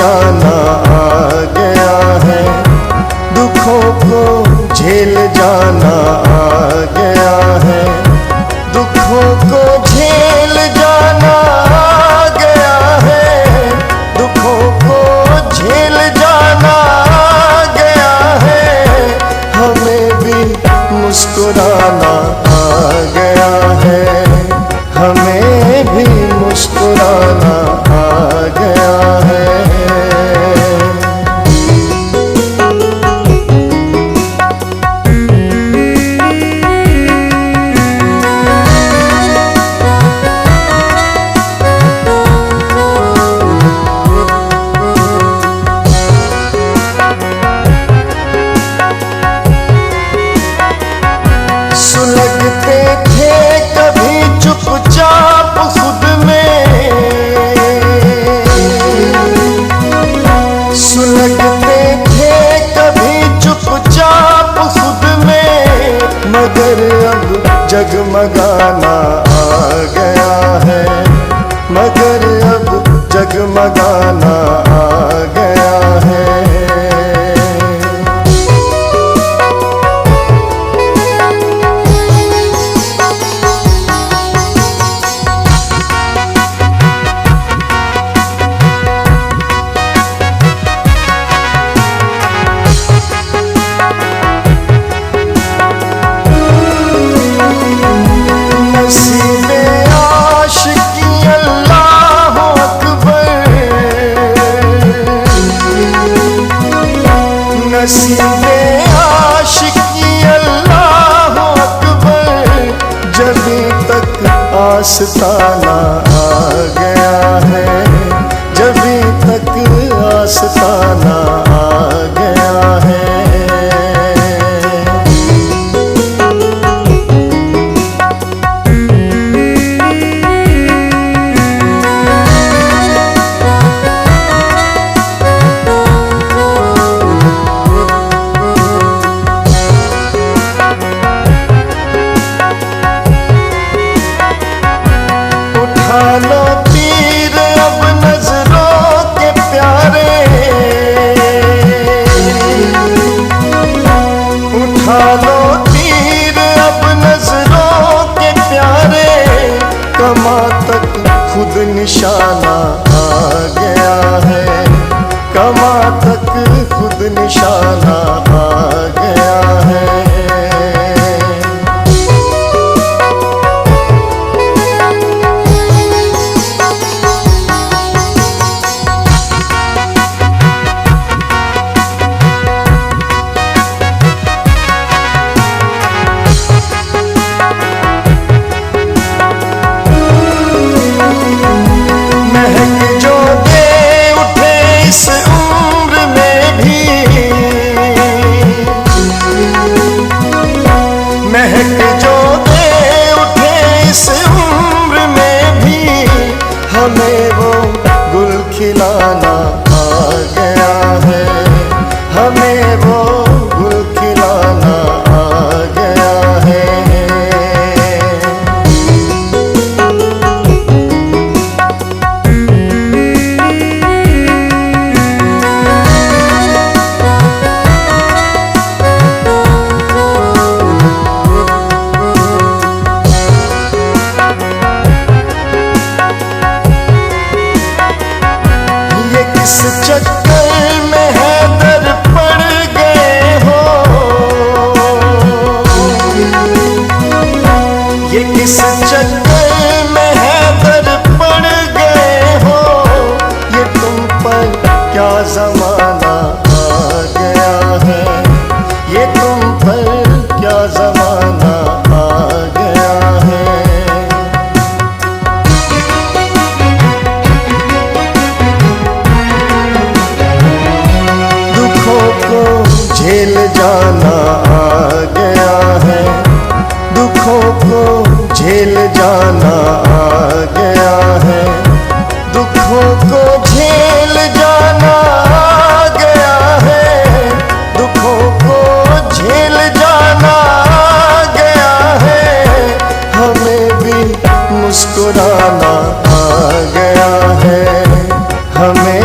जाना आ गया है, दुखों को झेल जाना आ गया है, दुखों को झेल जाना आ गया है, दुखों को झेल जाना आ गया है, हमें भी मुस्कुराना आ गया है, हमें भी मुस्कुराना आ गया है। सुलगते थे कभी चुपचाप खुद में, सुलगते थे कभी चुपचाप खुद में, मगर अब जगमगाना आ गया है, मगर अब जगमगाना आ गया है। नसीबे आशिकी अल्लाह अकबर, जभी तक आस्ताना आ गया है, जभी तक आस्ताना आ गया है। उठा लो तीर अब नजरों के प्यारे, उठा लो तीर अब नजरों के प्यारे, कमा तक खुद निशाना आ गया है, कमा तक खुद निशाना आ गया है। महक जो दे उठे इस उम्र में भी, हमें वो गुल खिलाना आ गया है, हमें वो गुल खिलाना आ गया है। इस चक्कर में है दर पड़ गए हो, ये किस चक्कर में है दर पड़ गए हो, ये तुम पर क्या जमाना आ गया है, ये तुम पर क्या जमाना आ गया है। झेल जाना आ गया है, दुखों को झेल जाना आ गया है, दुखों को झेल जाना आ गया है, दुखों को झेल जाना आ गया है, हमें भी मुस्कुराना आ गया है, हमें